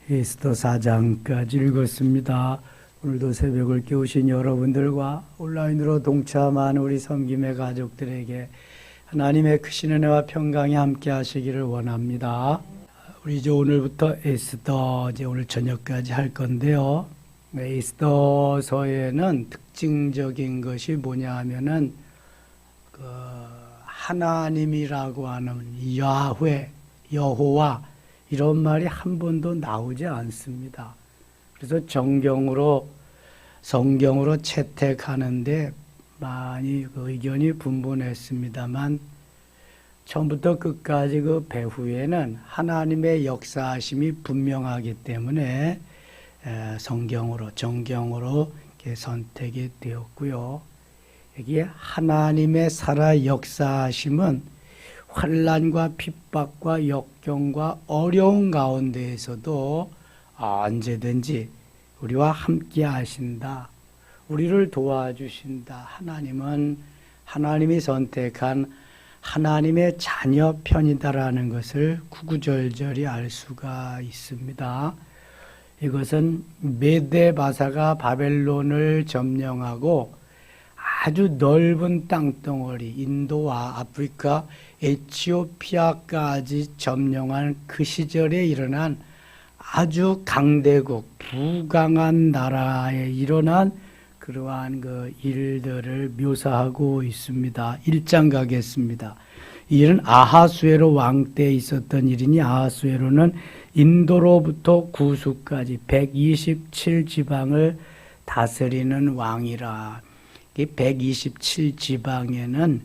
에스더 4장까지 읽었습니다. 오늘도 새벽을 깨우신 여러분들과 온라인으로 동참한 우리 섬김의 가족들에게 하나님의 크신 은혜와 평강이 함께 하시기를 원합니다. 우리 이제 오늘부터 에스더 오늘 저녁까지 할 건데요. 에스더서에는 특징적인 것이 뭐냐 하면은 하나님이라고 하는 야훼, 여호와 이런 말이 한 번도 나오지 않습니다. 그래서 성경으로 채택하는데 많이 의견이 분분했습니다만 처음부터 끝까지 그 배후에는 하나님의 역사하심이 분명하기 때문에 정경으로 이렇게 선택이 되었고요. 여기에 하나님의 살아 역사하심은 환난과 핍박과 역경과 어려운 가운데에서도 언제든지 우리와 함께 하신다. 우리를 도와주신다. 하나님은 하나님이 선택한 하나님의 자녀 편이다라는 것을 구구절절히 알 수가 있습니다. 이것은 메데 바사가 바벨론을 점령하고 아주 넓은 땅덩어리, 인도와 아프리카, 에티오피아까지 점령한 그 시절에 일어난 아주 강대국, 부강한 나라에 일어난 그러한 그 일들을 묘사하고 있습니다. 1장 가겠습니다. 이 일은 아하수에로 왕 때 있었던 일이니 아하수에로는 인도로부터 구수까지 127지방을 다스리는 왕이라. 이 127지방에는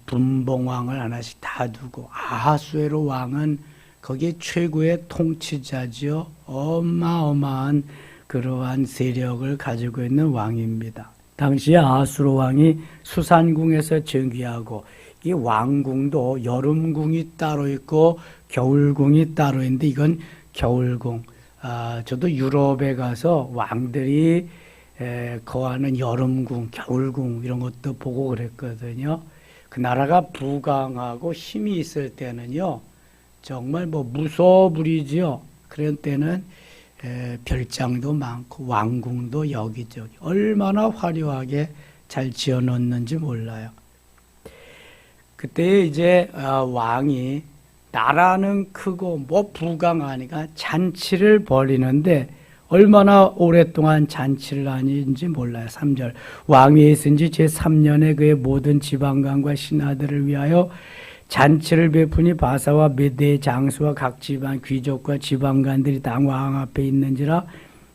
분봉왕을 하나씩 다 두고 아하수에로 왕은 거기에 최고의 통치자지요. 어마어마한 그러한 세력을 가지고 있는 왕입니다. 당시 아하수로 왕이 수산궁에서 즉위하고 이 왕궁도 여름궁이 따로 있고 겨울궁이 따로 있는데 이건 겨울궁. 저도 유럽에 가서 왕들이 거하는 여름궁, 겨울궁 이런 것도 보고 그랬거든요. 그 나라가 부강하고 힘이 있을 때는요. 정말 무소불위지요. 그런 때는 별장도 많고 왕궁도 여기저기 얼마나 화려하게 잘 지어놓는지 몰라요. 그때 이제 왕이 나라는 크고 부강하니까 잔치를 벌이는데 얼마나 오랫동안 잔치를 하는지 몰라요. 3절 왕위에 있은 지 제3년에 그의 모든 지방관과 신하들을 위하여 잔치를 베푸니 바사와 메대의 장수와 각 지방 귀족과 지방관들이 다 왕 앞에 있는지라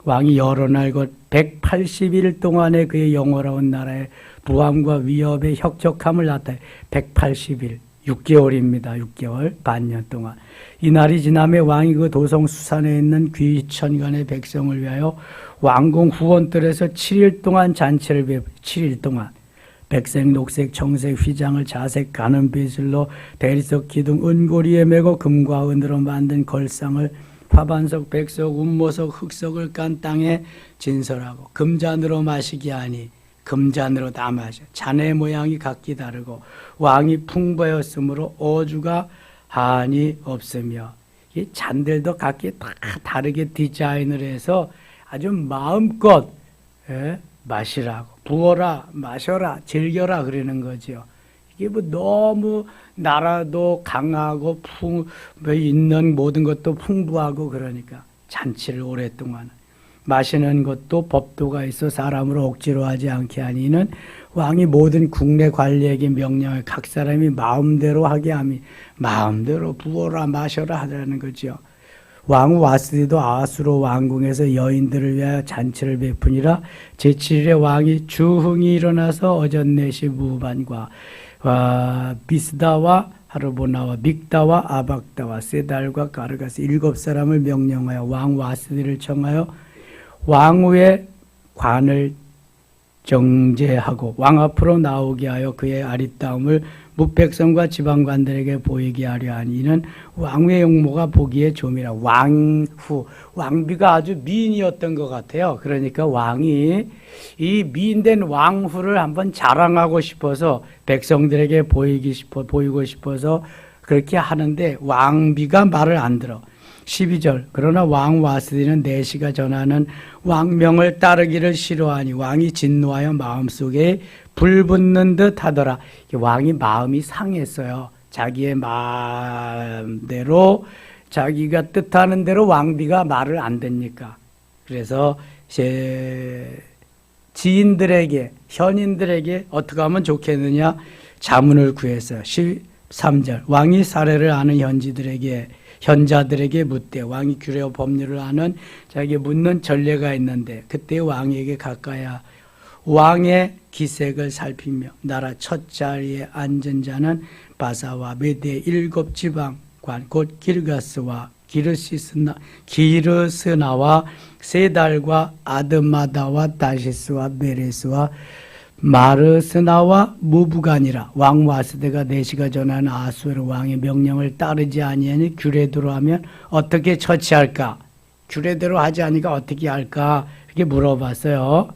왕이 여러 날 곧 180일 동안에 그의 영원한 나라의 부함과 위협의 혁적함을 나타내 180일 6개월입니다. 6개월 반년 동안 이 날이 지나매 왕이 그 도성 수산에 있는 귀천간의 백성을 위하여 왕궁 후원들에서 7일 동안 잔치를 베푸 7일 동안 백색, 녹색, 청색, 휘장을 자색, 가는 비슬로 대리석, 기둥, 은고리에 매고 금과 은으로 만든 걸상을 화반석, 백석, 운모석, 흑석을 깐 땅에 진설하고 금잔으로 마시게 하니 금잔으로 다 마셔. 잔의 모양이 각기 다르고 왕이 풍부하였으므로 어주가 한이 없으며 이 잔들도 각기 다 다르게 디자인을 해서 아주 마음껏 마시라고 부어라 마셔라 즐겨라 그러는 거죠. 이게 너무 나라도 강하고 있는 모든 것도 풍부하고 그러니까 잔치를 오랫동안 마시는 것도 법도가 있어 사람으로 억지로 하지 않게 하니는 왕이 모든 국내 관리에게 명령을 각 사람이 마음대로 하게 하니 마음대로 부어라 마셔라 하라는 거죠. 왕 와스디도 아하수로 왕궁에서 여인들을 위하여 잔치를 베푸니라. 제7일에 왕이 주흥이 일어나서 어전네시 무반과 비스다와 하르보나와 믹다와 아박다와 세달과 가르가스 7사람을 명령하여 왕 와스디를 청하여 왕후의 관을 정제하고 왕 앞으로 나오게 하여 그의 아리따움을 무백성과 지방관들에게 보이게 하려 하니 이는 왕후의 용모가 보기에 좀이라. 왕비가 아주 미인이었던 것 같아요. 그러니까 왕이 이 미인된 왕후를 한번 자랑하고 싶어서 백성들에게 보이고 싶어서 그렇게 하는데 왕비가 말을 안 들어. 12절 그러나 왕 와스디는 내시가 전하는 왕명을 따르기를 싫어하니 왕이 진노하여 마음속에 불붙는 듯 하더라. 왕이 마음이 상했어요. 자기의 마음대로 자기가 뜻하는 대로 왕비가 말을 안 듣니까. 그래서 지인들에게 현인들에게 어떻게 하면 좋겠느냐 자문을 구했어요. 13절 왕이 사례를 아는 현자들에게 묻되 왕이 규례와 법률을 아는 자기에게 묻는 전례가 있는데 그때 왕에게 가까이야 왕의 기색을 살피며 나라 첫 자리에 앉은 자는 바사와 메대 7지방관 곧 기르가스와 기르스나와 세달과 아드마다와 다시스와 메레스와 마르스나와 무부간이라. 왕 와스데가 내시가 전하는 아수르 왕의 명령을 따르지 아니하니 규례대로 하면 어떻게 처치할까? 규례대로 하지 않으니까 어떻게 할까? 이렇게 물어봤어요.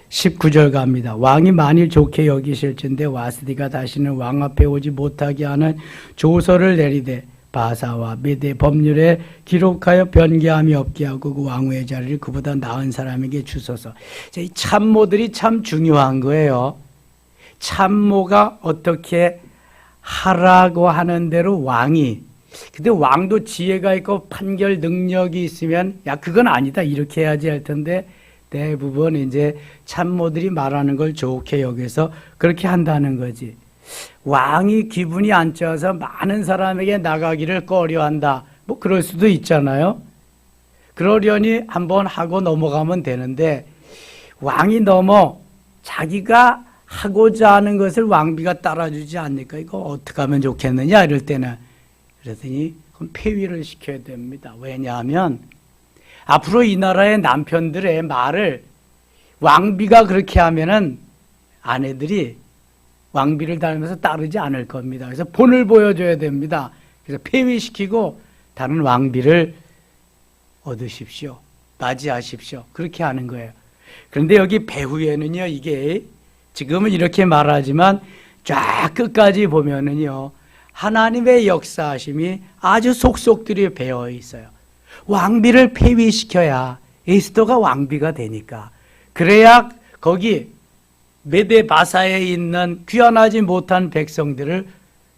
19절 갑니다. 왕이 만일 좋게 여기실진데 와스디가 다시는 왕 앞에 오지 못하게 하는 조서를 내리되 바사와 메대 법률에 기록하여 변개함이 없게 하고 그 왕후의 자리를 그보다 나은 사람에게 주소서. 이 참모들이 참 중요한 거예요. 참모가 어떻게 하라고 하는 대로 왕이, 근데 왕도 지혜가 있고 판결 능력이 있으면 야 그건 아니다 이렇게 해야지 할 텐데 대부분 이제 참모들이 말하는 걸 좋게 여기서 그렇게 한다는 거지. 왕이 기분이 안 좋아서 많은 사람에게 나가기를 꺼려한다. 뭐 그럴 수도 있잖아요. 그러려니 한번 하고 넘어가면 되는데 왕이 너무 자기가 하고자 하는 것을 왕비가 따라주지 않으니까 이거 어떻게 하면 좋겠느냐 이럴 때는 그랬더니 그럼 폐위를 시켜야 됩니다. 왜냐하면 앞으로 이 나라의 남편들의 말을 왕비가 그렇게 하면은 아내들이 왕비를 닮아서 따르지 않을 겁니다. 그래서 본을 보여줘야 됩니다. 그래서 폐위시키고 다른 왕비를 얻으십시오. 맞이하십시오. 그렇게 하는 거예요. 그런데 여기 배후에는요, 이게 지금은 이렇게 말하지만 쫙 끝까지 보면은요, 하나님의 역사하심이 아주 속속들이 배어 있어요. 왕비를 폐위시켜야 에스더가 왕비가 되니까. 그래야 거기 메데 바사에 있는 귀환하지 못한 백성들을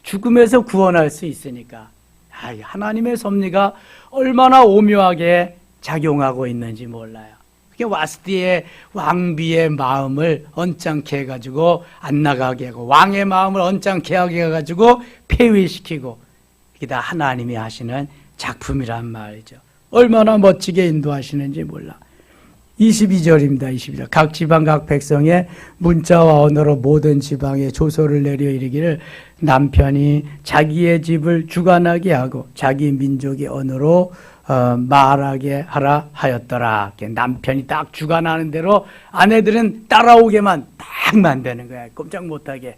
죽음에서 구원할 수 있으니까. 하나님의 섭리가 얼마나 오묘하게 작용하고 있는지 몰라요. 그게 와스디의 왕비의 마음을 언짢게 해가지고 안 나가게 하고 왕의 마음을 언짢게 하게 해가지고 폐위시키고 이게 다 하나님이 하시는 작품이란 말이죠. 얼마나 멋지게 인도하시는지 몰라. 22절입니다. 22절. 각 지방 각 백성의 문자와 언어로 모든 지방에 조서를 내려 이르기를 남편이 자기의 집을 주관하게 하고 자기 민족의 언어로 말하게 하라 하였더라. 남편이 딱 주관하는 대로 아내들은 따라오게만 딱 만드는 거야. 꼼짝 못하게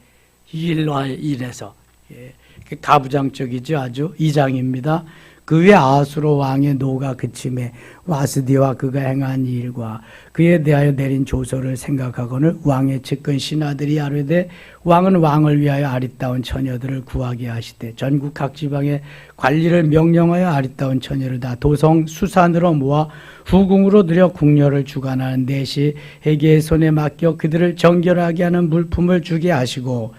일해서. 가부장적이죠. 아주 2장입니다. 그 후에 아수르 왕의 노가 그침에 와스디와 그가 행한 일과 그에 대하여 내린 조서를 생각하거늘 왕의 측근 신하들이 아뢰되 왕은 왕을 위하여 아리따운 처녀들을 구하게 하시되 전국 각 지방의 관리를 명령하여 아리따운 처녀를 다 도성 수산으로 모아 후궁으로 들여 궁녀를 주관하는 내시에게 손에 맡겨 그들을 정결하게 하는 물품을 주게 하시고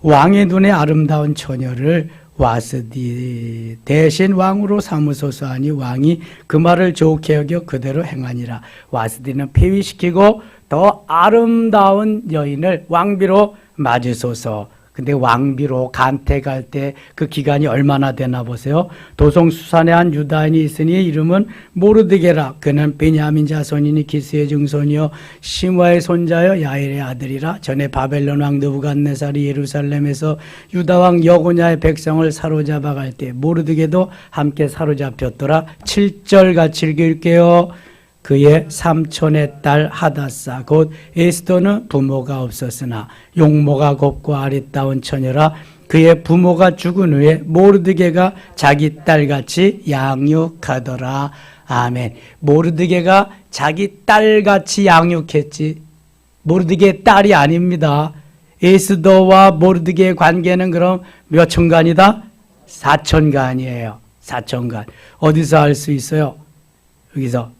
왕의 눈에 아름다운 처녀를 와스디 대신 왕으로 삼으소서 하니 왕이 그 말을 좋게 여겨 그대로 행하니라. 와스디는 폐위시키고 더 아름다운 여인을 왕비로 맞으소서. 근데 왕비로 간택할 때 그 기간이 얼마나 되나 보세요. 도성 수산에 한 유다인이 있으니 이름은 모르드게라. 그는 베냐민 자손이니 기스의 증손이요 시므아의 손자여 야일의 아들이라. 전에 바벨론 왕 느부갓네살이 예루살렘에서 유다 왕 여고냐의 백성을 사로잡아 갈 때 모르드게도 함께 사로잡혔더라. 7절 같이 읽을게요. 그의 삼촌의 딸 하다사 곧 에스더는 부모가 없었으나 용모가 곱고 아리따운 처녀라. 그의 부모가 죽은 후에 모르드게가 자기 딸같이 양육하더라. 아멘. 모르드게가 자기 딸같이 양육했지 모르드게의 딸이 아닙니다. 에스더와 모르드게의 관계는 그럼 몇 천간이다? 4천간이에요. 4천간. 어디서 알 수 있어요? 여기서.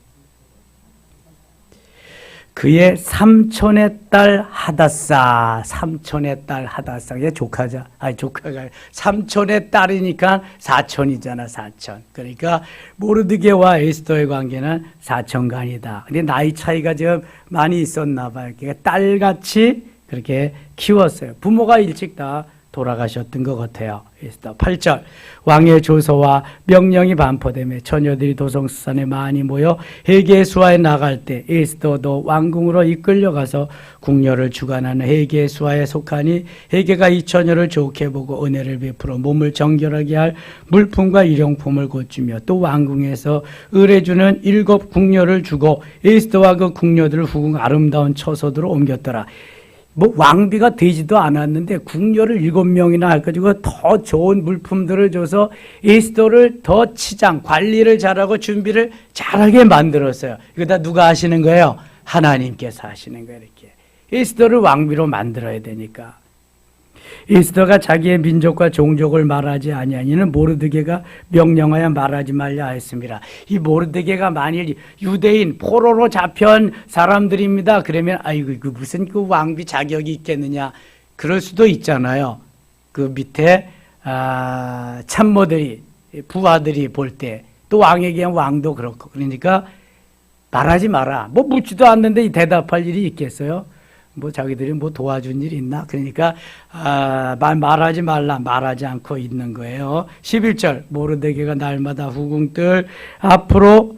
그의 삼촌의 딸 하다사, 삼촌의 딸 하다사. 얘 조카자. 아니, 조카가 삼촌의 딸이니까 사촌이잖아, 사촌. 그러니까 모르드게와 에스더의 관계는 사촌간이다. 근데 나이 차이가 좀 많이 있었나 봐요. 그러니까 딸같이 그렇게 키웠어요. 부모가 일찍 다 돌아가셨던 것 같아요. 8절 왕의 조서와 명령이 반포되며 처녀들이 도성수산에 많이 모여 헤게 수하에 나갈 때 에스더도 왕궁으로 이끌려가서 궁녀를 주관하는 헤게 수하에 속하니 헤게가 이 처녀를 좋게 보고 은혜를 베풀어 몸을 정결하게 할 물품과 일용품을 고치며 또 왕궁에서 의뢰주는 7 궁녀를 주고 에스더와 그 궁녀들을 후궁 아름다운 처소들로 옮겼더라. 뭐 왕비가 되지도 않았는데 궁녀를 7명이나 해가지고 더 좋은 물품들을 줘서 에스더를 더 치장, 관리를 잘하고 준비를 잘하게 만들었어요. 이거 다 누가 하시는 거예요? 하나님께서 하시는 거예요. 이렇게 에스더를 왕비로 만들어야 되니까. 에스더가 자기의 민족과 종족을 말하지 아니하니는 모르드게가 명령하여 말하지 말라 하였습니다. 이 모르드게가 만일 유대인 포로로 잡혀온 사람들입니다. 그러면 아이고 그 무슨 그 왕비 자격이 있겠느냐 그럴 수도 있잖아요. 그 밑에 참모들이 부하들이 볼 때 또 왕에게 왕도 그렇고 그러니까 말하지 마라. 뭐 묻지도 않는데 대답할 일이 있겠어요? 뭐 자기들이 뭐 도와준 일이 있나? 그러니까 말하지 말라 말하지 않고 있는 거예요. 11절 모르드게가 날마다 후궁들 앞으로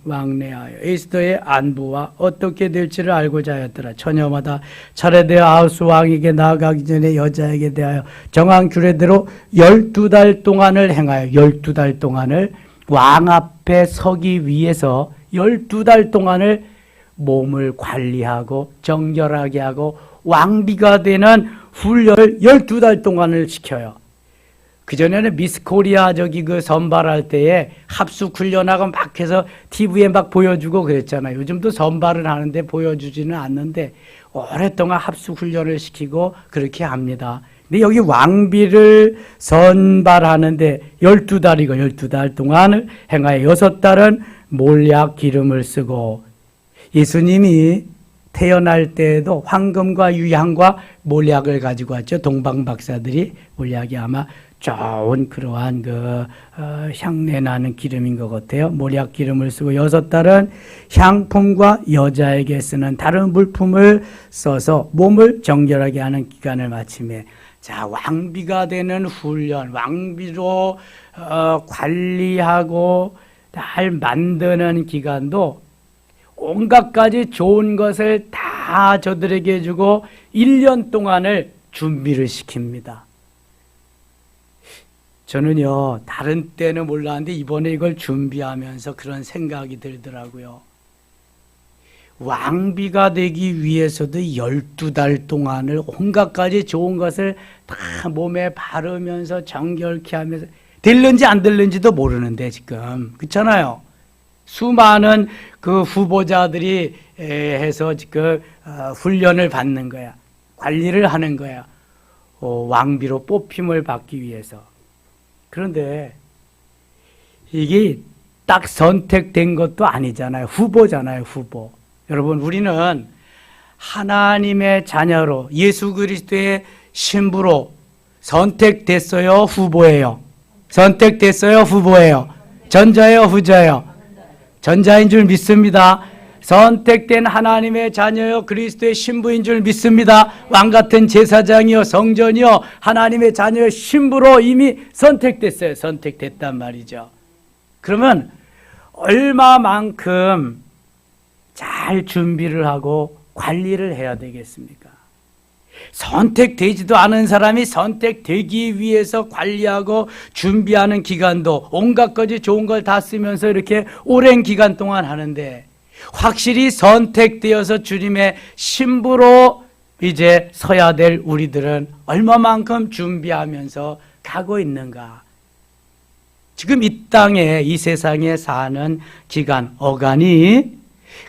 왕래하여 에스더의 안부와 어떻게 될지를 알고자 하였더라. 처녀마다 차례되어 아하스 왕에게 나아가기 전에 여자에게 대하여 정한 규례대로 12달 동안을 행하여 12달 동안을 왕 앞에 서기 위해서 12달 동안을 몸을 관리하고 정결하게 하고 왕비가 되는 훈련을 12달 동안을 시켜요. 그전에는 미스 코리아 그 선발할 때에 합숙 훈련하고 막 해서 TV에 막 보여주고 그랬잖아요. 요즘도 선발을 하는데 보여주지는 않는데 오랫동안 합숙 훈련을 시키고 그렇게 합니다. 근데 여기 왕비를 선발하는데 12달 동안을 행하여 6달은 몰약 기름을 쓰고 예수님이 태어날 때에도 황금과 유향과 몰약을 가지고 왔죠. 동방 박사들이 몰약이 아마 좋은 그러한 향내 나는 기름인 것 같아요. 몰약 기름을 쓰고 6달은 향품과 여자에게 쓰는 다른 물품을 써서 몸을 정결하게 하는 기간을 마치며 자 왕비가 되는 훈련, 왕비로 관리하고 잘 만드는 기간도 온갖 가지 좋은 것을 다 저들에게 주고 1년 동안을 준비를 시킵니다. 저는요 다른 때는 몰랐는데 이번에 이걸 준비하면서 그런 생각이 들더라고요. 왕비가 되기 위해서도 12달 동안을 온갖 가지 좋은 것을 다 몸에 바르면서 정결케 하면서 될는지 안 될는지도 모르는데 지금 그렇잖아요. 수많은 그 후보자들이 해서 지금 훈련을 받는 거야. 관리를 하는 거야. 왕비로 뽑힘을 받기 위해서. 그런데 이게 딱 선택된 것도 아니잖아요. 후보잖아요. 후보. 여러분 우리는 하나님의 자녀로 예수 그리스도의 신부로 선택됐어요. 후보예요. 선택됐어요. 후보예요. 전자예요. 후자예요. 전자인 줄 믿습니다. 선택된 하나님의 자녀요 그리스도의 신부인 줄 믿습니다. 왕같은 제사장이요 성전이요 하나님의 자녀요 신부로 이미 선택됐어요. 선택됐단 말이죠. 그러면 얼마만큼 잘 준비를 하고 관리를 해야 되겠습니까? 선택되지도 않은 사람이 선택되기 위해서 관리하고 준비하는 기간도 온갖 가지 좋은 걸 다 쓰면서 이렇게 오랜 기간 동안 하는데 확실히 선택되어서 주님의 신부로 이제 서야 될 우리들은 얼마만큼 준비하면서 가고 있는가? 지금 이 땅에 이 세상에 사는 기간 어간이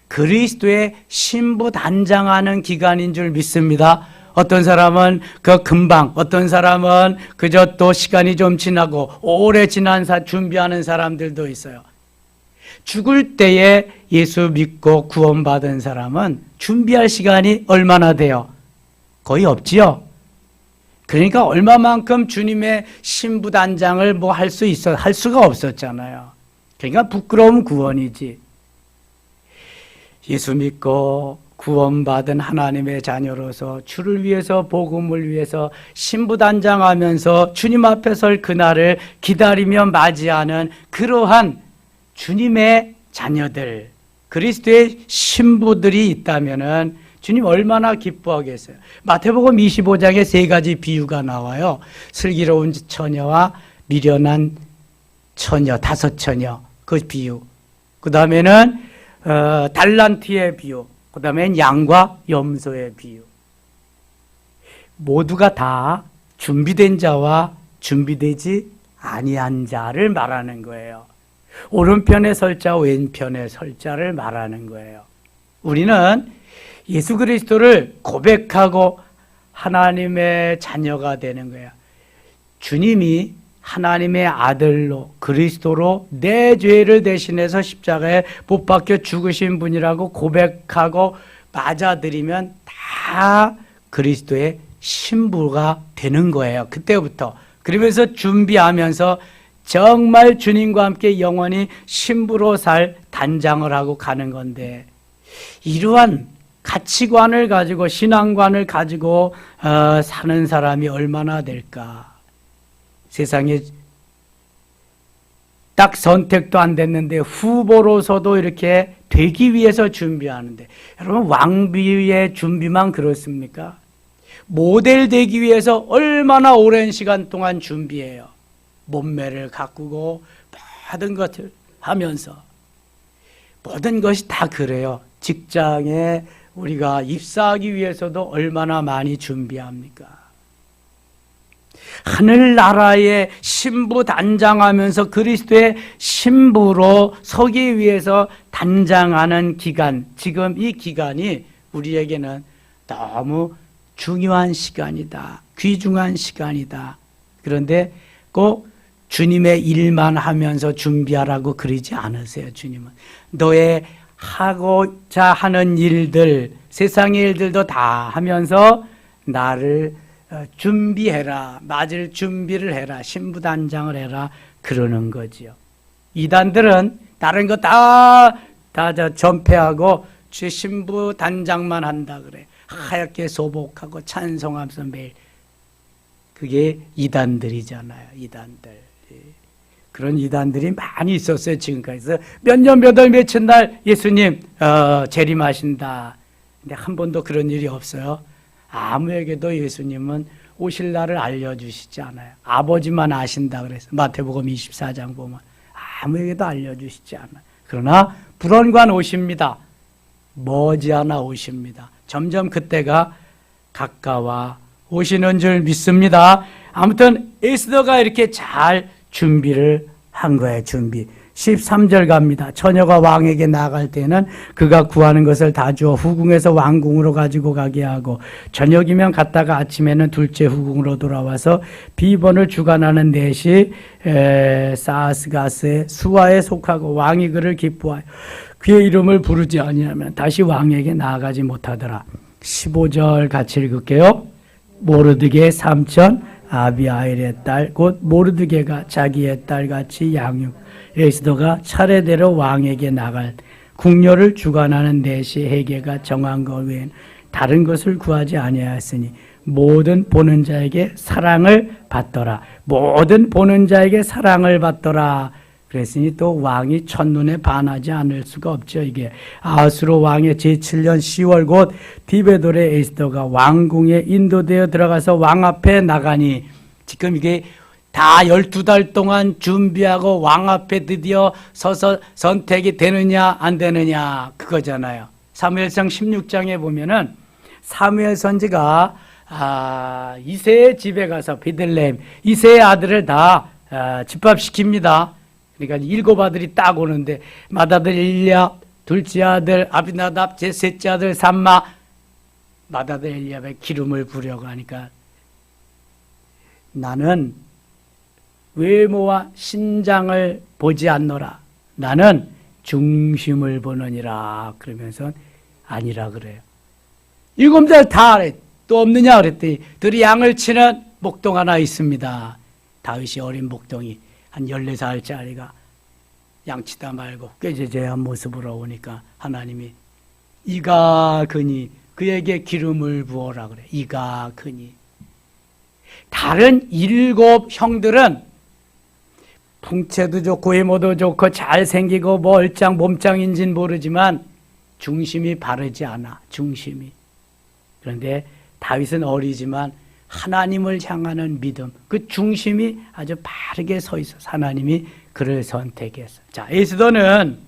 그리스도의 신부 단장하는 기간인 줄 믿습니다. 어떤 사람은 그 금방, 어떤 사람은 그저 또 시간이 좀 지나고 오래 지난 준비하는 사람들도 있어요. 죽을 때에 예수 믿고 구원받은 사람은 준비할 시간이 얼마나 돼요? 거의 없지요. 그러니까 얼마만큼 주님의 신부단장을 뭐 할 수가 없었잖아요. 그러니까 부끄러움 구원이지. 예수 믿고 구원받은 하나님의 자녀로서 주를 위해서 복음을 위해서 신부단장하면서 주님 앞에 설 그날을 기다리며 맞이하는 그러한 주님의 자녀들, 그리스도의 신부들이 있다면은 주님 얼마나 기뻐하겠어요. 마태복음 25장에 3가지 비유가 나와요. 슬기로운 처녀와 미련한 처녀, 5처녀 그 비유. 그 다음에는 달란트의 비유. 그 다음엔 양과 염소의 비유. 모두가 다 준비된 자와 준비되지 아니한 자를 말하는 거예요. 오른편에 설 자, 왼편에 설 자를 말하는 거예요. 우리는 예수 그리스도를 고백하고 하나님의 자녀가 되는 거예요. 주님이 하나님의 아들로 그리스도로 내 죄를 대신해서 십자가에 못 박혀 죽으신 분이라고 고백하고 맞아들이면 다 그리스도의 신부가 되는 거예요. 그때부터. 그러면서 준비하면서 정말 주님과 함께 영원히 신부로 살 단장을 하고 가는 건데, 이러한 가치관을 가지고 신앙관을 가지고 사는 사람이 얼마나 될까? 세상에 딱 선택도 안 됐는데 후보로서도 이렇게 되기 위해서 준비하는데, 여러분 왕비의 준비만 그렇습니까? 모델 되기 위해서 얼마나 오랜 시간 동안 준비해요. 몸매를 가꾸고 모든 것을 하면서, 모든 것이 다 그래요. 직장에 우리가 입사하기 위해서도 얼마나 많이 준비합니까? 하늘나라의 신부 단장하면서 그리스도의 신부로 서기 위해서 단장하는 기간, 지금 이 기간이 우리에게는 너무 중요한 시간이다. 귀중한 시간이다. 그런데 꼭 주님의 일만 하면서 준비하라고 그러지 않으세요. 주님은 너의 하고자 하는 일들, 세상의 일들도 다 하면서 나를 준비해라, 맞을 준비를 해라, 신부단장을 해라, 그러는 거지요. 이단들은 다른 거 다 전폐하고 주 신부단장만 한다 그래. 하얗게 소복하고 찬송하면서 매일. 그게 이단들이잖아요. 이단들. 그런 이단들이 많이 있었어요. 지금까지. 몇 년, 몇 월, 며칠 날 예수님 재림하신다. 근데 한 번도 그런 일이 없어요. 아무에게도 예수님은 오실 날을 알려주시지 않아요. 아버지만 아신다 그래서 마태복음 24장 보면 아무에게도 알려주시지 않아요. 그러나 불언관 오십니다. 머지않아 오십니다. 점점 그때가 가까워 오시는 줄 믿습니다. 아무튼 에스더가 이렇게 잘 준비를 한 거예요. 준비. 13절 갑니다. 처녀가 왕에게 나갈 때는 그가 구하는 것을 다 주어 후궁에서 왕궁으로 가지고 가게 하고, 저녁이면 갔다가 아침에는 둘째 후궁으로 돌아와서 비번을 주관하는 넷이 사스가스의 수하에 속하고 왕이 그를 기뻐하여 그의 이름을 부르지 아니하면 다시 왕에게 나아가지 못하더라. 15절 같이 읽을게요. 모르드게의 삼촌 아비아일의 딸 곧 모르드게가 자기의 딸같이 양육, 에스더가 차례대로 왕에게 나갈 궁녀를 주관하는 넷이 헤게가 정한 것 외엔 다른 것을 구하지 아니하였으니 모든 보는 자에게 사랑을 받더라. 모든 보는 자에게 사랑을 받더라. 그랬으니 또 왕이 첫눈에 반하지 않을 수가 없죠. 이게 아하수로 왕의 제7년 10월 곧 디베돌의 에스더가 왕궁에 인도되어 들어가서 왕 앞에 나가니, 지금 이게 다 12달 동안 준비하고 왕 앞에 드디어 서서 선택이 되느냐 안 되느냐 그거잖아요. 사무엘상 16장에 보면은 사무엘 선지가 이새의 집에 가서 베들레헴 이새의 아들을 다 집합시킵니다. 그러니까 7 아들이 딱 오는데 맏아들 일랴, 둘째 아들 아비나답, 제 셋째 아들 삼마, 맏아들 엘리압에 기름을 부려고 하니까 나는 외모와 신장을 보지 않노라. 나는 중심을 보느니라. 그러면서 아니라 그래요. 7살 다 그래. 또 없느냐 그랬더니 들이 양을 치는 목동 하나 있습니다. 다윗이 어린 목동이 한 14살짜리가 양치다 말고 꾀죄죄한 모습으로 오니까 하나님이 이가 그니 그에게 기름을 부어라 그래. 이가 그니. 다른 7 형들은 풍채도 좋고 외모도 좋고 잘생기고 뭐 얼짱 몸짱인지는 모르지만 중심이 바르지 않아. 중심이. 그런데 다윗은 어리지만 하나님을 향하는 믿음, 그 중심이 아주 바르게 서 있어서 하나님이 그를 선택했어. 자, 에스더는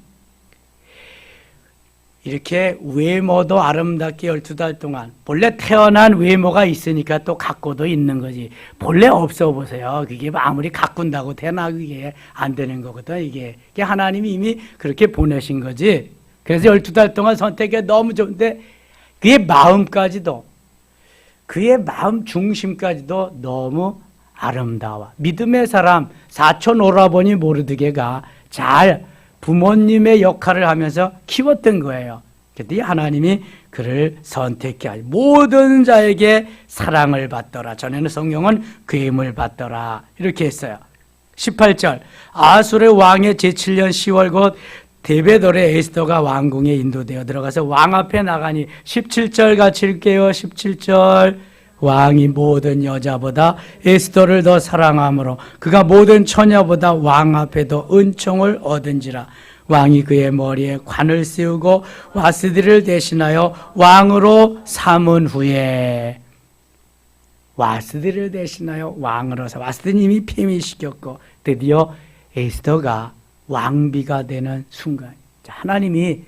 이렇게 외모도 아름답게 12달 동안, 본래 태어난 외모가 있으니까 또 갖고도 있는 거지. 본래 없어 보세요. 그게 아무리 가꾼다고 되나 그게 안 되는 거거든. 이게 하나님이 이미 그렇게 보내신 거지. 그래서 12달 동안 선택이 너무 좋은데 그의 마음까지도, 그의 마음 중심까지도 너무 아름다워. 믿음의 사람 사촌 오라버니 모르드게가 잘 부모님의 역할을 하면서 키웠던 거예요. 그랬더니 하나님이 그를 선택해 하지. 모든 자에게 사랑을 받더라. 전에는 성경은 괴임을 받더라. 이렇게 했어요. 18절 아수르 왕의 제7년 10월 곧 데베돌의 에스더가 왕궁에 인도되어 들어가서 왕 앞에 나가니 17절 같이 읽게요. 17절 왕이 모든 여자보다 에스더를 더 사랑하므로 그가 모든 처녀보다 왕 앞에 더 은총을 얻은지라. 왕이 그의 머리에 관을 씌우고 와스디를 대신하여 왕으로 삼은 후에, 와스디를 대신하여 왕으로 삼은, 와스디는 이미 폐위시켰고 드디어 에스더가 왕비가 되는 순간, 하나님이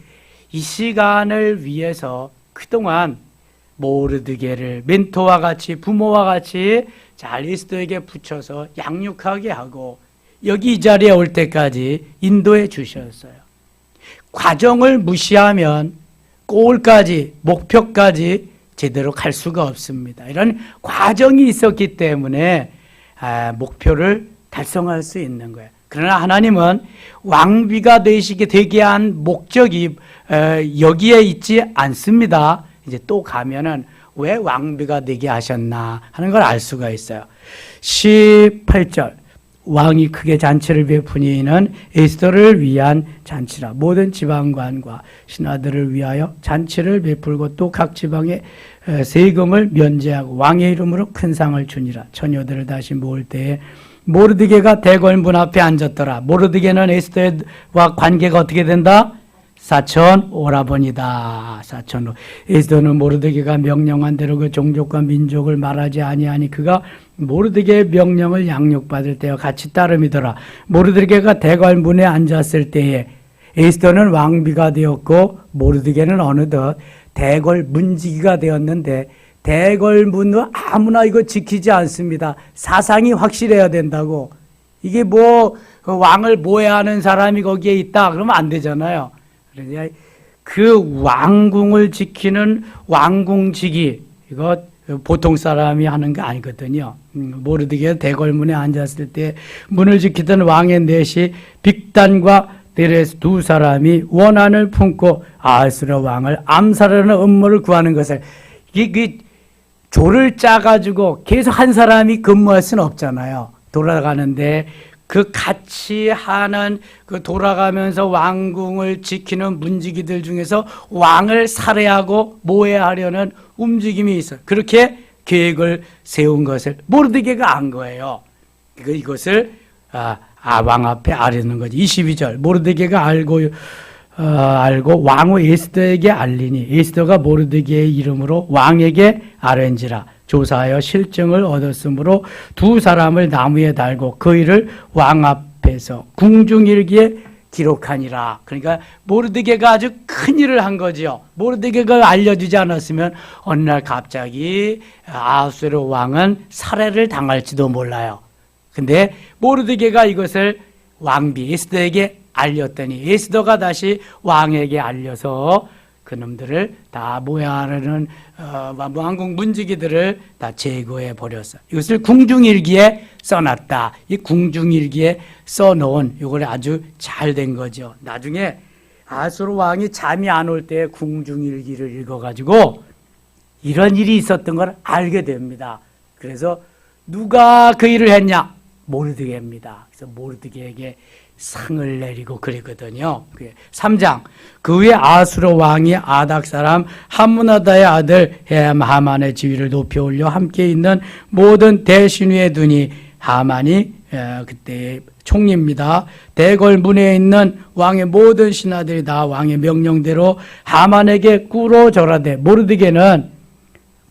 이 시간을 위해서 그동안 모르드게를 멘토와 같이 부모와 같이 잘 에스더에게 붙여서 양육하게 하고 여기 이 자리에 올 때까지 인도해 주셨어요. 과정을 무시하면 골까지, 목표까지 제대로 갈 수가 없습니다. 이런 과정이 있었기 때문에 목표를 달성할 수 있는 거예요. 그러나 하나님은 왕비가 되게 한 목적이 여기에 있지 않습니다. 이제 또 가면은 왜 왕비가 되게 하셨나 하는 걸 알 수가 있어요. 18절 왕이 크게 잔치를 베푸니 이는 에스더를 위한 잔치라. 모든 지방관과 신하들을 위하여 잔치를 베풀고 또 각 지방에 세금을 면제하고 왕의 이름으로 큰 상을 주니라. 처녀들을 다시 모을 때에 모르드게가 대궐문 앞에 앉았더라. 모르드게는 에스더와 관계가 어떻게 된다? 사촌 오라버니다. 사촌. 에스더는 모르드게가 명령한 대로 그 종족과 민족을 말하지 아니하니 그가 모르드게의 명령을 양육받을 때와 같이 따름이더라. 모르드게가 대궐문에 앉았을 때에 에스더는 왕비가 되었고 모르드게는 어느덧 대궐 문지기가 되었는데 대궐문은 아무나 이거 지키지 않습니다. 사상이 확실해야 된다고. 이게 뭐 왕을 모해하는 사람이 거기에 있다 그러면 안 되잖아요. 그러니까 그 왕궁을 지키는 왕궁직이 이거 보통 사람이 하는 게 아니거든요. 모르드게 대궐문에 앉았을 때 문을 지키던 왕의 넷이 빅단과 데레스 두 사람이 원한을 품고 아하스로 왕을 암살하는 음모를 구하는 것을, 이게 조를 짜가지고 계속 한 사람이 근무할 수는 없잖아요. 돌아가는데 그 같이 하는 그 돌아가면서 왕궁을 지키는 문지기들 중에서 왕을 살해하고 모해하려는 움직임이 있어요. 그렇게 계획을 세운 것을 모르드게가 안 거예요. 이것을 왕 앞에 아뢰는 거지. 22절 모르드게가 알고 왕후 에스더에게 알리니 에스더가 모르드게의 이름으로 왕에게 아뢰니라. 조사하여 실증을 얻었으므로 두 사람을 나무에 달고 그 일을 왕 앞에서 궁중일기에 기록하니라. 그러니까 모르드게가 아주 큰 일을 한 거지요. 모르드게가 알려주지 않았으면 어느 날 갑자기 아하수에르 왕은 살해를 당할지도 몰라요. 근데 모르드게가 이것을 왕비 에스더에게 알렸더니 에스더가 다시 왕에게 알려서 그놈들을 다 모야하는 왕국 문지기들을 다 제거해 버렸어. 이것을 궁중일기에 써놨다. 이 궁중일기에 써놓은 이걸 아주 잘 된 거죠. 나중에 아수르 왕이 잠이 안 올 때 궁중일기를 읽어가지고 이런 일이 있었던 걸 알게 됩니다. 그래서 누가 그 일을 했냐? 모르드게입니다. 그래서 모르드게에게 상을 내리고 그랬거든요. 3장. 그 후에 아수르 왕이 아닥 사람 함므나다의 아들 하만의 지위를 높이 올려 함께 있는 모든 대신위에 두니 하만이 그때 총리입니다. 대궐 문에 있는 왕의 모든 신하들이 다 왕의 명령대로 하만에게 꿇어 절하되 모르드게는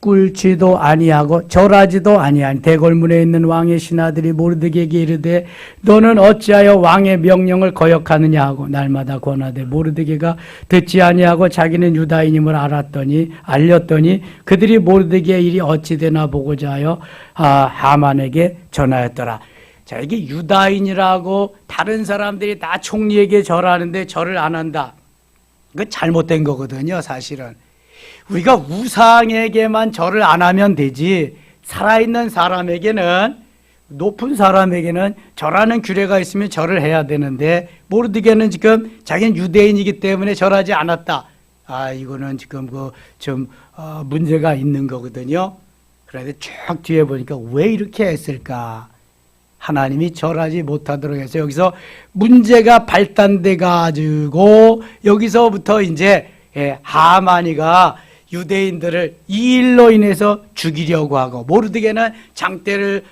꿇지도 아니하고 절하지도 아니하니 대궐문에 있는 왕의 신하들이 모르드게에게 이르되 너는 어찌하여 왕의 명령을 거역하느냐 하고 날마다 권하되 모르드게가 듣지 아니하고 자기는 유다인임을 알렸더니 그들이 모르드게의 일이 어찌 되나 보고자 하여 하만에게 전하였더라. 자, 이게 유다인이라고 다른 사람들이 다 총리에게 절하는데 절을 안 한다. 이거 잘못된 거거든요, 사실은. 우리가 우상에게만 절을 안 하면 되지 살아있는 사람에게는 높은 사람에게는 절하는 규례가 있으면 절을 해야 되는데 모르드게는 지금 자기는 유대인이기 때문에 절하지 않았다. 이거는 지금 좀 문제가 있는 거거든요. 그런데 쭉 뒤에 보니까 왜 이렇게 했을까? 하나님이 절하지 못하도록 해서 여기서 문제가 발단돼 가지고 여기서부터 이제 하만이가 유대인들을 이 일로 인해서 죽이려고 하고 모르드게는 장대를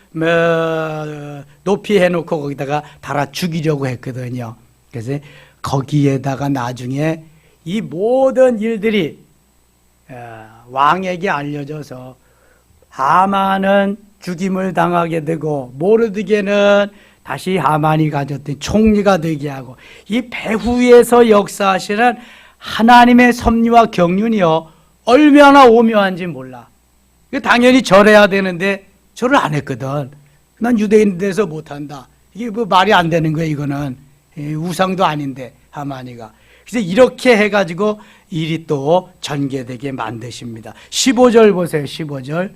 높이 해놓고 거기다가 달아 죽이려고 했거든요. 그래서 거기에다가 나중에 이 모든 일들이 왕에게 알려져서 하만은 죽임을 당하게 되고 모르드게는 다시 하만이 가졌던 총리가 되게 하고 이 배후에서 역사하시는 하나님의 섭리와 경륜이요 얼마나 오묘한지 몰라. 당연히 절해야 되는데 절을 안 했거든. 난 유대인 돼서 못한다. 이게 뭐 말이 안 되는 거야. 이거는 우상도 아닌데 하만이가. 그래서 이렇게 해가지고 일이 또 전개되게 만드십니다. 15절 보세요. 15절.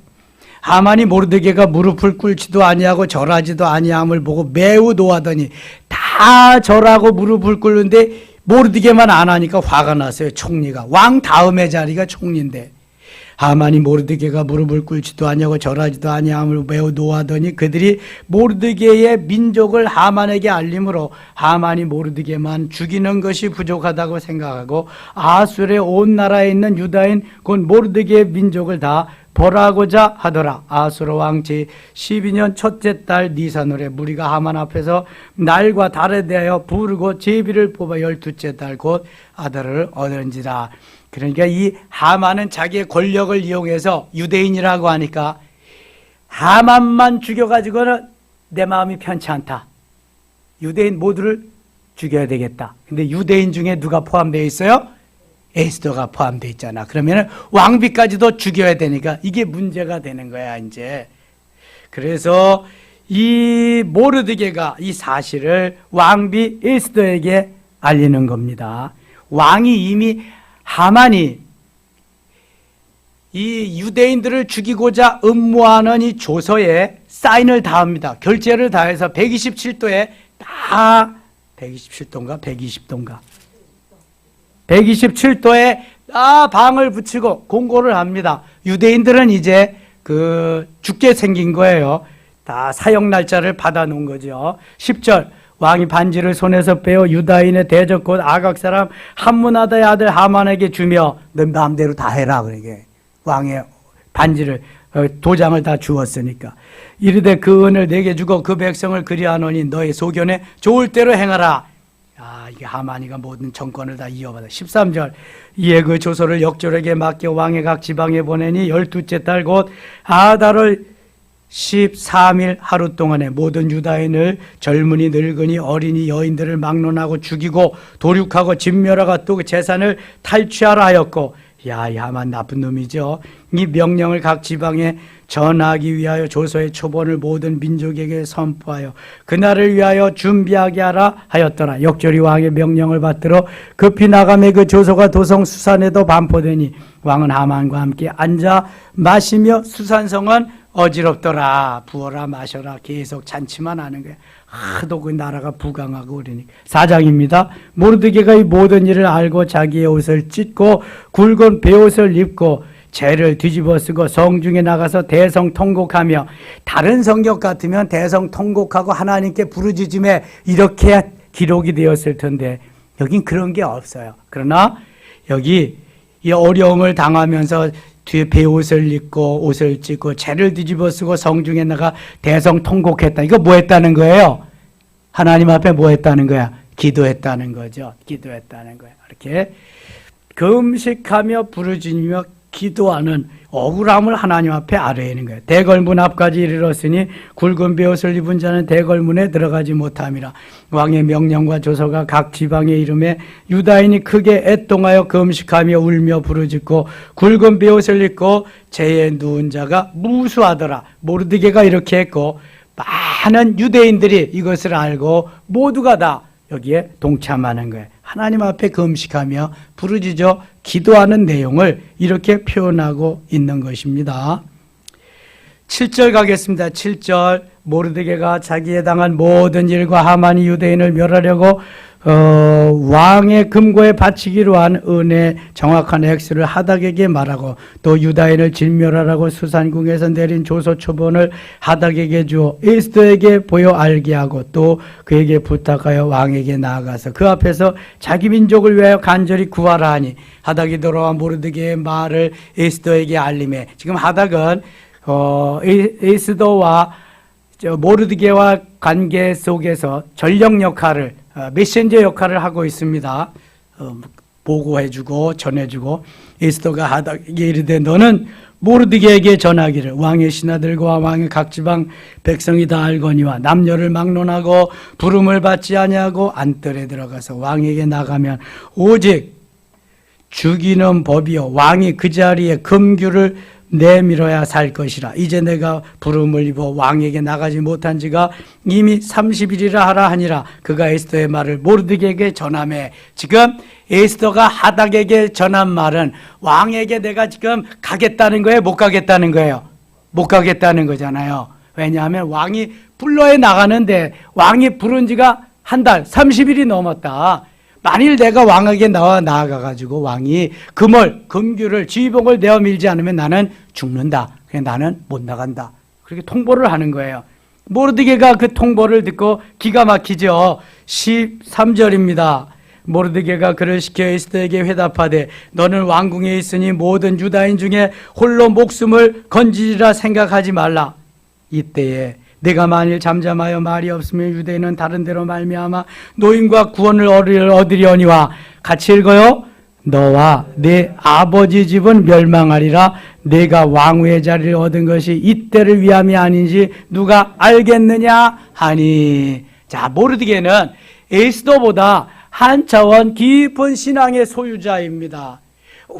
하만이 모르드게가 무릎을 꿇지도 아니하고 절하지도 아니함을 보고 매우 노하더니 다 절하고 무릎을 꿇는데 모르드게만 안 하니까 화가 났어요. 총리가. 왕 다음의 자리가 총리인데 하만이 모르드게가 무릎을 꿇지도 아니하고 절하지도 아니함을 매우 노하더니 그들이 모르드게의 민족을 하만에게 알림으로 하만이 모르드게만 죽이는 것이 부족하다고 생각하고 아수르의 온 나라에 있는 유다인 곧 모르드게의 민족을 다 벌하고자 하더라. 아수르 왕 제12년 첫째 달 니산월에 무리가 하만 앞에서 날과 달에 대하여 부르고 제비를 뽑아 12째 달 곧 아들을 얻은지라. 그러니까 이 하만은 자기의 권력을 이용해서 유대인이라고 하니까 하만만 죽여가지고는 내 마음이 편치 않다. 유대인 모두를 죽여야 되겠다. 근데 유대인 중에 누가 포함되어 있어요? 에스더가 포함되어 있잖아. 그러면 왕비까지도 죽여야 되니까 이게 문제가 되는 거야 이제. 그래서 이 모르드게가 이 사실을 왕비 에스더에게 알리는 겁니다. 왕이 이미 하만이 이 유대인들을 죽이고자 음모하는 이 조서에 사인을 다 합니다. 결제를 다 해서 127도에 다 127도인가 120도인가 127도에 다 방을 붙이고 공고를 합니다. 유대인들은 이제 죽게 생긴 거예요. 다 사형 날짜를 받아 놓은 거죠. 10절 왕이 반지를 손에서 빼어 유다인의 대적 곧 아각 사람 함므나다의 아들 하만에게 주며 너 마음대로 다 해라. 그러게 왕의 반지를 도장을 다 주었으니까 이르되 그 은을 내게 주고 그 백성을 그리하노니 너의 소견에 좋을 대로 행하라. 이게 하만이가 모든 정권을 다 이어받아. 13절 이에 그 조서를 역졸에게 맡겨 왕의 각 지방에 보내니 12째 달 곧 아달을 13일 하루 동안에 모든 유다인을 젊은이 늙은이 어린이 여인들을 막론하고 죽이고 도륙하고 진멸하고 또 그 재산을 탈취하라 하였고 이 하만 나쁜 놈이죠. 이 명령을 각 지방에 전하기 위하여 조서의 초본을 모든 민족에게 선포하여 그날을 위하여 준비하게 하라 하였더라. 역절이 왕의 명령을 받들어 급히 나가매 그 조서가 도성 수산에도 반포되니 왕은 하만과 함께 앉아 마시며 수산성은 어지럽더라. 부어라 마셔라 계속 잔치만 하는 거예요. 하도 그 나라가 부강하고 그러니까. 4장입니다. 모르드게가 이 모든 일을 알고 자기의 옷을 찢고 굵은 베옷을 입고 재를 뒤집어 쓰고 성중에 나가서 대성통곡하며, 다른 성경 같으면 대성통곡하고 하나님께 부르짖음에 이렇게 기록이 되었을 텐데 여긴 그런 게 없어요. 그러나 여기 이 어려움을 당하면서 뒤에 베옷을 입고 옷을 찢고 재를 뒤집어 쓰고 성중에 나가 대성통곡했다. 이거 뭐 했다는 거예요? 하나님 앞에 뭐 했다는 거야? 기도했다는 거죠. 기도했다는 거예요. 이렇게 금식하며 부르짖으며 기도하는 억울함을 하나님 앞에 아뢰는 거예요. 대궐문 앞까지 이르렀으니 굵은 베옷을 입은 자는 대궐문에 들어가지 못함이라. 왕의 명령과 조서가 각 지방에 이름에 유다인이 크게 애통하여 금식하며 울며 부르짖고 굵은 베옷을 입고 재에 누운 자가 무수하더라. 모르드게가 이렇게 했고 많은 유대인들이 이것을 알고 모두가 다 여기에 동참하는 거예요. 하나님 앞에 금식하며 부르짖어 기도하는 내용을 이렇게 표현하고 있는 것입니다. 7절 가겠습니다. 7절 모르드게가 자기에 당한 모든 일과 하만이 유대인을 멸하려고 왕의 금고에 바치기로 한 은의 정확한 액수를 하닥에게 말하고 또 유다인을 진멸하라고 수산궁에서 내린 조서 초본을 하닥에게 주어 에스더에게 보여 알게 하고 또 그에게 부탁하여 왕에게 나아가서 그 앞에서 자기 민족을 위하여 간절히 구하라 하니 하닥이 돌아와 모르드게의 말을 에스더에게 알림해. 지금 하닥은 에스더와 모르드게와 관계 속에서 전력 역할을, 메신저 역할을 하고 있습니다. 보고해주고 전해주고. 에스더가 하닥에게 이르되 너는 모르드게에게 전하기를 왕의 신하들과 왕의 각 지방 백성이 다 알거니와 남녀를 막론하고 부름을 받지 아니하고 안뜰에 들어가서 왕에게 나가면 오직 죽이는 법이요 왕이 그 자리에 금규를 내밀어야 살 것이라. 이제 내가 부름을 입어 왕에게 나가지 못한 지가 이미 30일이라 하라 하니라. 그가 에스더의 말을 모르드게에게 전하매. 지금 에스더가 하닥에게 전한 말은 왕에게 내가 지금 가겠다는 거예요? 못 가겠다는 거예요? 못 가겠다는 거잖아요. 왜냐하면 왕이 불러에 나가는데 왕이 부른 지가 한 달, 30일이 넘었다. 만일 내가 왕에게 나아가가지고 왕이 금규를, 지휘봉을 내어 밀지 않으면 나는 죽는다. 그냥 나는 못 나간다. 그렇게 통보를 하는 거예요. 모르드게가 그 통보를 듣고 기가 막히죠. 13절입니다. 모르드게가 그를 시켜 에스더에게 회답하되 너는 왕궁에 있으니 모든 유다인 중에 홀로 목숨을 건지리라 생각하지 말라. 이때에 내가 만일 잠잠하여 말이 없으면 유대인은 다른 데로 말미암아 노임과 구원을 얻으려니와. 같이 읽어요. 너와 내 아버지 집은 멸망하리라. 내가 왕후의 자리를 얻은 것이 이때를 위함이 아닌지 누가 알겠느냐 하니. 자, 모르드게는 에스더보다 한 차원 깊은 신앙의 소유자입니다.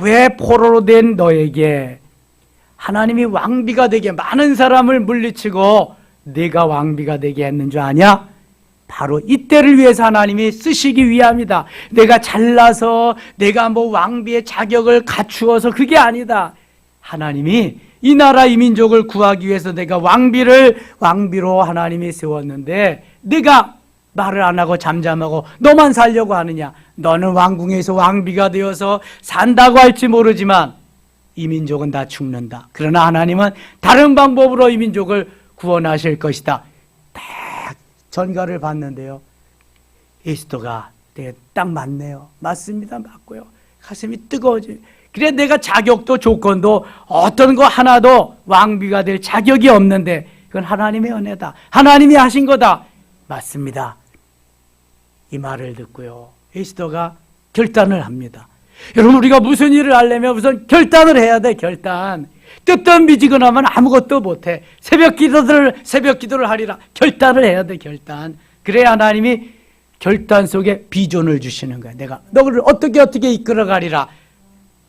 왜 포로로 된 너에게 하나님이 왕비가 되게 많은 사람을 물리치고 네가 왕비가 되게 했는 줄 아냐? 바로 이때를 위해서 하나님이 쓰시기 위함이다. 내가 잘나서 내가 뭐 왕비의 자격을 갖추어서 그게 아니다. 하나님이 이 나라 이 민족을 구하기 위해서 내가 왕비로 하나님이 세웠는데 네가 말을 안 하고 잠잠하고 너만 살려고 하느냐? 너는 왕궁에서 왕비가 되어서 산다고 할지 모르지만 이 민족은 다 죽는다. 그러나 하나님은 다른 방법으로 이 민족을 구원하실 것이다. 딱 전가를 봤는데요. 에스더가 딱 맞네요. 맞습니다. 맞고요. 가슴이 뜨거워져요. 그래 내가 자격도 조건도 어떤 거 하나도 왕비가 될 자격이 없는데 그건 하나님의 은혜다. 하나님이 하신 거다. 맞습니다. 이 말을 듣고요. 에스더가 결단을 합니다. 여러분 우리가 무슨 일을 하려면 우선 결단을 해야 돼. 결단. 뜻도 미지근하면 아무것도 못해. 새벽 기도를 하리라. 결단을 해야 돼. 결단. 그래야 하나님이 결단 속에 비전을 주시는 거야. 내가 너를 어떻게 이끌어가리라.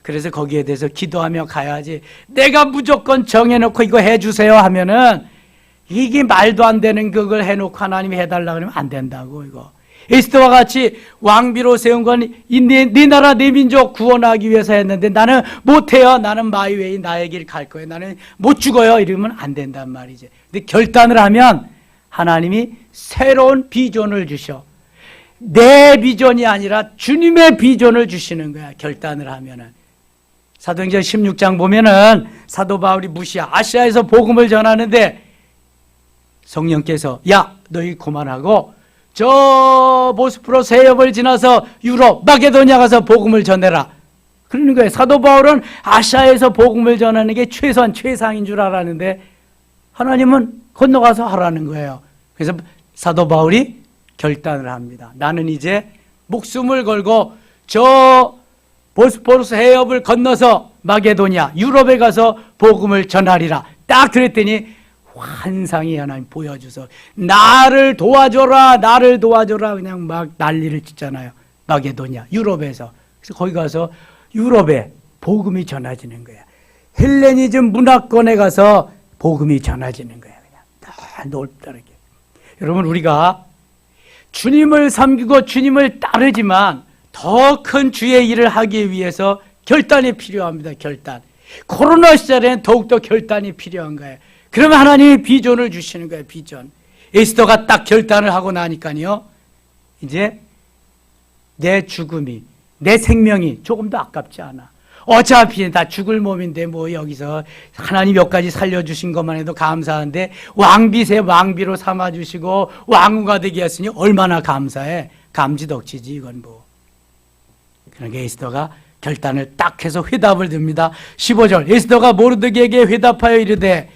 그래서 거기에 대해서 기도하며 가야지. 내가 무조건 정해놓고 이거 해주세요 하면은 이게 말도 안 되는 그걸 해놓고 하나님이 해달라 그러면 안 된다고. 이거 에스더와 같이 왕비로 세운 건 네 나라 네 민족 구원하기 위해서 했는데 나는 못해요. 나는 마이웨이 나의 길 갈 거예요. 나는 못 죽어요. 이러면 안 된단 말이지. 근데 결단을 하면 하나님이 새로운 비전을 주셔. 내 비전이 아니라 주님의 비전을 주시는 거야. 결단을 하면은. 사도행전 16장 보면은 사도 바울이 아시아에서 복음을 전하는데 성령께서 야 너희 그만하고 저 보스포러스 해협을 지나서 유럽 마게도냐 가서 복음을 전해라. 그러는 거예요. 사도 바울은 아시아에서 복음을 전하는 게 최상인 줄 알았는데 하나님은 건너가서 하라는 거예요. 그래서 사도 바울이 결단을 합니다. 나는 이제 목숨을 걸고 저 보스포러스 해협을 건너서 마게도냐 유럽에 가서 복음을 전하리라. 딱 그랬더니 환상이 하나님 보여줘서 나를 도와줘라 그냥 막 난리를 치잖아요. 마게도냐 유럽에서. 그래서 거기 가서 유럽에 복음이 전해지는 거야. 헬레니즘 문화권에 가서 복음이 전해지는 거야. 그냥 다 넓다르게. 여러분 우리가 주님을 섬기고 주님을 따르지만 더 큰 주의 일을 하기 위해서 결단이 필요합니다. 결단. 코로나 시절에는 더욱더 결단이 필요한 거예요. 그러면 하나님이 비전을 주시는 거예요. 비전. 에스더가 딱 결단을 하고 나니까요. 이제 내 죽음이 내 생명이 조금 더 아깝지 않아. 어차피 다 죽을 몸인데 뭐 여기서 하나님 몇 가지 살려주신 것만 해도 감사한데 왕비로 삼아주시고 왕후가 되게 했으니 얼마나 감사해. 감지덕지지 이건 뭐. 그러니까 에스더가 결단을 딱 해서 회답을 듭니다. 15절 에스더가 모르드게에게 회답하여 이르되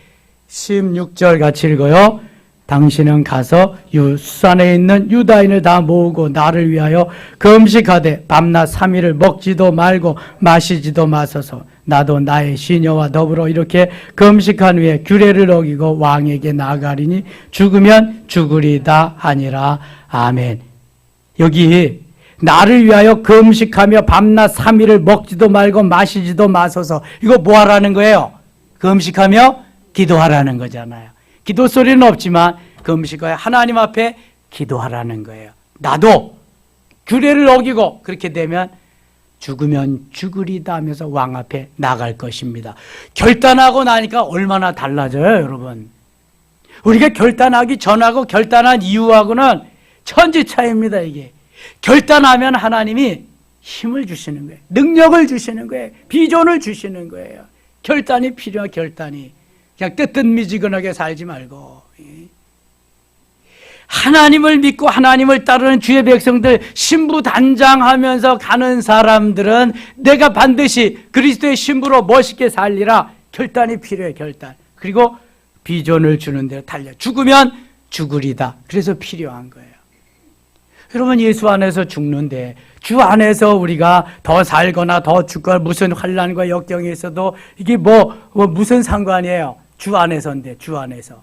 16절 같이 읽어요. 당신은 가서 수산에 있는 유다인을 다 모으고 나를 위하여 금식하되 밤낮 3일을 먹지도 말고 마시지도 마소서. 나도 나의 시녀와 더불어 이렇게 금식한 후에 규례를 어기고 왕에게 나아가리니 죽으면 죽으리다 하니라. 아멘. 여기 나를 위하여 금식하며 밤낮 3일을 먹지도 말고 마시지도 마소서. 이거 뭐 하라는 거예요? 금식하며 기도하라는 거잖아요. 기도 소리는 없지만 금식하여 하나님 앞에 기도하라는 거예요. 나도 규례를 어기고 그렇게 되면 죽으면 죽으리다 하면서 왕 앞에 나갈 것입니다. 결단하고 나니까 얼마나 달라져요, 여러분. 우리가 결단하기 전하고 결단한 이후하고는 천지 차이입니다, 이게. 결단하면 하나님이 힘을 주시는 거예요. 능력을 주시는 거예요. 비전을 주시는 거예요. 결단이 필요한 결단이. 그냥 뜨뜻미지근하게 살지 말고. 하나님을 믿고 하나님을 따르는 주의 백성들 신부단장하면서 가는 사람들은 내가 반드시 그리스도의 신부로 멋있게 살리라. 결단이 필요해. 결단. 그리고 비전을 주는 대로 달려. 죽으면 죽으리다. 그래서 필요한 거예요. 여러분 예수 안에서 죽는데 주 안에서 우리가 더 살거나 더 죽거나 무슨 환난과 역경이 있어도 이게 무슨 상관이에요. 주 안에서인데 주 안에서.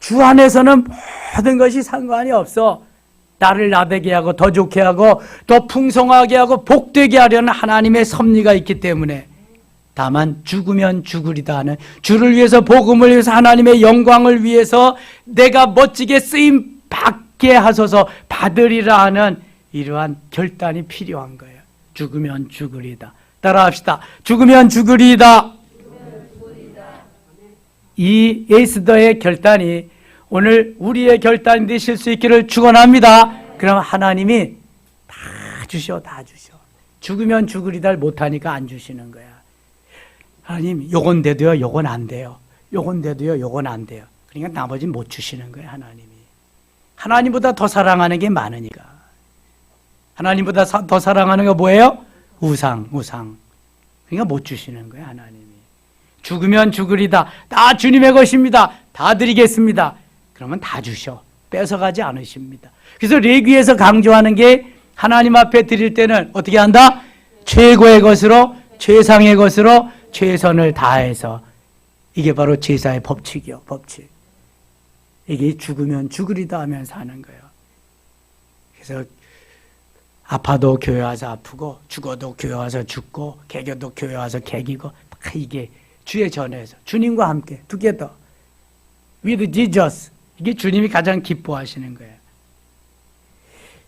주 안에서는 모든 것이 상관이 없어. 나를 나되게 하고 더 좋게 하고 더 풍성하게 하고 복되게 하려는 하나님의 섭리가 있기 때문에 다만 죽으면 죽으리다 하는 주를 위해서 복음을 위해서 하나님의 영광을 위해서 내가 멋지게 쓰임 받게 하소서 받으리라 하는 이러한 결단이 필요한 거예요. 죽으면 죽으리다. 따라합시다. 죽으면 죽으리다. 이 에스더의 결단이 오늘 우리의 결단이 되실 수 있기를 축원합니다. 그럼 하나님이 다 주셔. 죽으면 죽으리다를 못하니까 안 주시는 거야. 하나님 요건 돼도요, 요건 안 돼요. 요건 돼도요, 요건 안 돼요. 그러니까 나머지는 못 주시는 거예요. 하나님이. 하나님보다 더 사랑하는 게 많으니까. 하나님보다 더 사랑하는 게 뭐예요? 우상. 그러니까 못 주시는 거예요. 하나님이. 죽으면 죽으리다. 다 주님의 것입니다. 다 드리겠습니다. 그러면 다 주셔. 뺏어가지 않으십니다. 그래서 레위기에서 강조하는 게 하나님 앞에 드릴 때는 어떻게 한다? 최고의 것으로, 최상의 것으로 최선을 다해서. 이게 바로 제사의 법칙이요. 법칙. 이게 죽으면 죽으리다 하면서 하는 거예요. 그래서 아파도 교회 와서 아프고 죽어도 교회 와서 죽고 개겨도 교회 와서 개기고 이게 주의 전에서 주님과 함께 together with Jesus 이게 주님이 가장 기뻐하시는 거예요.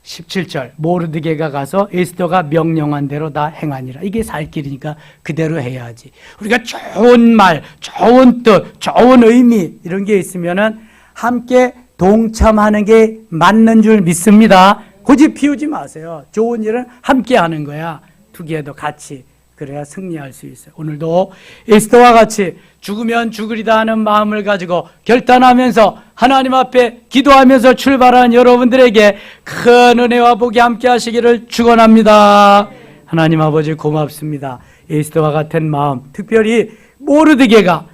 17절 모르드게가 가서 에스더가 명령한 대로 다 행하니라. 이게 살 길이니까 그대로 해야지. 우리가 좋은 말, 좋은 뜻, 좋은 의미 이런 게 있으면은 함께 동참하는 게 맞는 줄 믿습니다. 고집 피우지 마세요. 좋은 일은 함께 하는 거야. 두개도 같이. 그래야 승리할 수 있어요. 오늘도 에스더와 같이 죽으면 죽으리다 하는 마음을 가지고 결단하면서 하나님 앞에 기도하면서 출발한 여러분들에게 큰 은혜와 복이 함께 하시기를 축원합니다. 하나님 아버지 고맙습니다. 에스더와 같은 마음, 특별히 모르드게가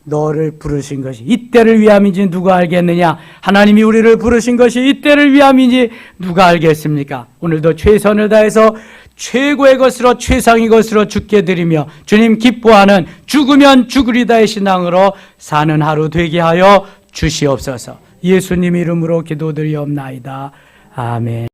너를 부르신 것이 이때를 위함인지 누가 알겠느냐? 하나님이 우리를 부르신 것이 이때를 위함인지 누가 알겠습니까? 오늘도 최선을 다해서 최고의 것으로 최상의 것으로 주께 드리며 주님 기뻐하는 죽으면 죽으리다의 신앙으로 사는 하루 되게 하여 주시옵소서. 예수님 이름으로 기도드리옵나이다. 아멘.